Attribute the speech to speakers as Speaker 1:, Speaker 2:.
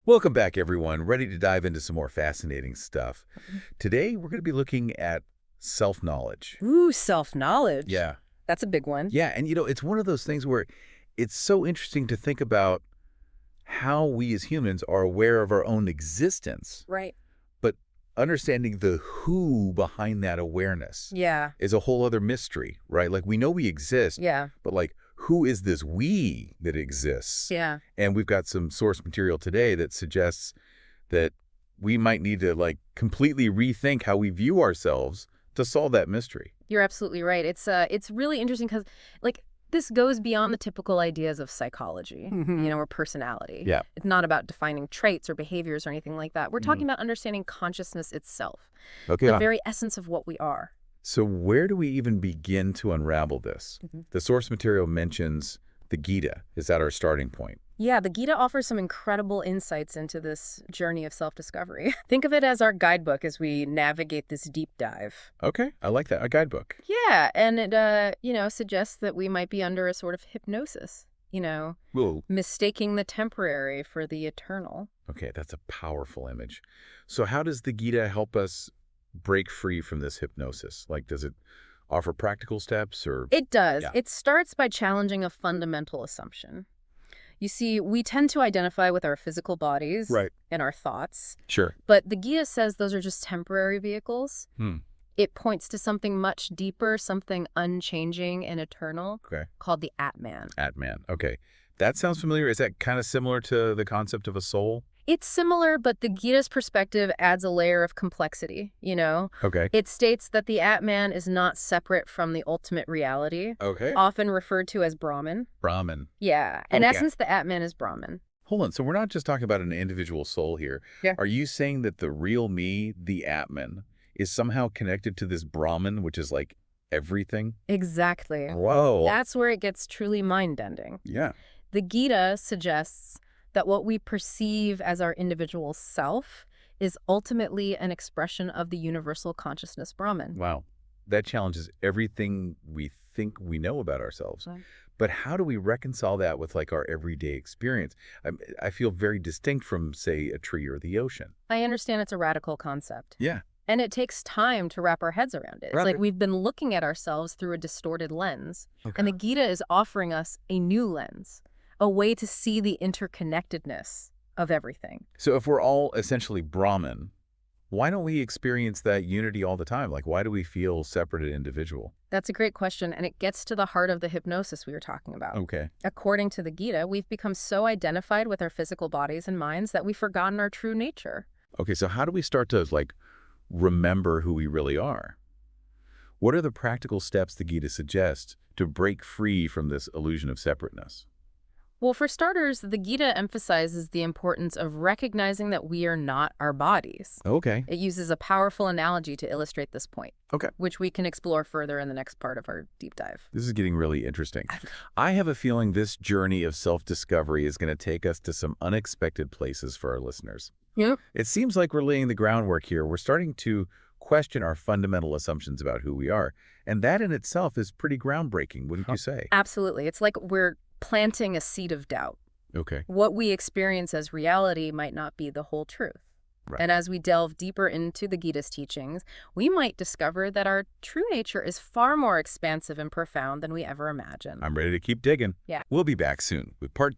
Speaker 1: Welcome back, everyone. Ready to dive into some more fascinating stuff. Today, we're going to be looking at self-knowledge.
Speaker 2: Ooh, self-knowledge.
Speaker 1: Yeah.
Speaker 2: That's a big one.
Speaker 1: Yeah, and it's one of those things where it's so interesting to think about how we as humans are aware of our own existence,
Speaker 2: Right.
Speaker 1: but understanding the who behind that awareness
Speaker 2: Yeah.
Speaker 1: is a whole other mystery, right? Like, we know we exist,
Speaker 2: Yeah.
Speaker 1: but like, who is this we that exists?
Speaker 2: Yeah.
Speaker 1: And we've got some source material today that suggests that we might need to completely rethink how we view ourselves to solve that mystery.
Speaker 2: You're absolutely right. It's really interesting because this goes beyond the typical ideas of psychology, or personality.
Speaker 1: Yeah.
Speaker 2: It's not about defining traits or behaviors or anything like that. We're talking about understanding consciousness itself,
Speaker 1: Okay.
Speaker 2: the very essence of what we are.
Speaker 1: So where do we even begin to unravel this? The source material mentions the Gita. Is that our starting point?
Speaker 2: Yeah, the Gita offers some incredible insights into this journey of self-discovery. Think of it as our guidebook as we navigate this deep dive.
Speaker 1: Okay, I like that. A guidebook.
Speaker 2: Yeah, and it, suggests that we might be under a sort of hypnosis,
Speaker 1: Whoa.
Speaker 2: mistaking the temporary for the eternal.
Speaker 1: Okay, that's a powerful image. So how does the Gita help us break free from this hypnosis? Does it offer practical steps or?
Speaker 2: It does.
Speaker 1: Yeah.
Speaker 2: It starts by challenging a fundamental assumption. You see, we tend to identify with our physical bodies
Speaker 1: Right.
Speaker 2: and our thoughts,
Speaker 1: Sure.
Speaker 2: but the Gita says those are just temporary vehicles. It points to something much deeper, something unchanging and eternal,
Speaker 1: Okay.
Speaker 2: called the Atman.
Speaker 1: Atman. Okay. That sounds familiar. Is that kind of similar to the concept of a soul?
Speaker 2: It's similar, but the Gita's perspective adds a layer of complexity,
Speaker 1: Okay.
Speaker 2: It states that the Atman is not separate from the ultimate reality,
Speaker 1: Okay.
Speaker 2: often referred to as Brahman.
Speaker 1: Brahman.
Speaker 2: Yeah, in
Speaker 1: Okay.
Speaker 2: essence, the Atman is Brahman.
Speaker 1: Hold on. So we're not just talking about an individual soul here.
Speaker 2: Yeah.
Speaker 1: Are you saying that the real me, the Atman, is somehow connected to this Brahman, which is like everything?
Speaker 2: Exactly.
Speaker 1: Whoa.
Speaker 2: That's where it gets truly mind-bending.
Speaker 1: Yeah.
Speaker 2: The Gita suggests that what we perceive as our individual self is ultimately an expression of the universal consciousness Brahman.
Speaker 1: Wow. That challenges everything we think we know about ourselves.
Speaker 2: Right.
Speaker 1: But how do we reconcile that with our everyday experience? I feel very distinct from, say, a tree or the ocean.
Speaker 2: I understand it's a radical concept.
Speaker 1: Yeah.
Speaker 2: And it takes time to wrap our heads around it. It's like we've been looking at ourselves through a distorted lens.
Speaker 1: Okay.
Speaker 2: And the Gita is offering us a new lens, a way to see the interconnectedness of everything.
Speaker 1: So if we're all essentially Brahman, why don't we experience that unity all the time? Why do we feel separate and individual?
Speaker 2: That's a great question, and it gets to the heart of the hypnosis we were talking about.
Speaker 1: Okay.
Speaker 2: According to the Gita, we've become so identified with our physical bodies and minds that we've forgotten our true nature.
Speaker 1: Okay, so how do we start to, remember who we really are? What are the practical steps the Gita suggests to break free from this illusion of separateness?
Speaker 2: Well, for starters, the Gita emphasizes the importance of recognizing that we are not our bodies.
Speaker 1: Okay.
Speaker 2: It uses a powerful analogy to illustrate this point,
Speaker 1: Okay.
Speaker 2: which we can explore further in the next part of our deep dive.
Speaker 1: This is getting really interesting. I have a feeling this journey of self-discovery is going to take us to some unexpected places for our listeners.
Speaker 2: Yep.
Speaker 1: It seems like we're laying the groundwork here. We're starting to question our fundamental assumptions about who we are. And that in itself is pretty groundbreaking, wouldn't you say?
Speaker 2: Absolutely. It's like we're planting a seed of doubt.
Speaker 1: Okay.
Speaker 2: What we experience as reality might not be the whole truth.
Speaker 1: Right.
Speaker 2: And as we delve deeper into the Gita's teachings, we might discover that our true nature is far more expansive and profound than we ever imagined.
Speaker 1: I'm ready to keep digging.
Speaker 2: Yeah.
Speaker 1: We'll be back soon with part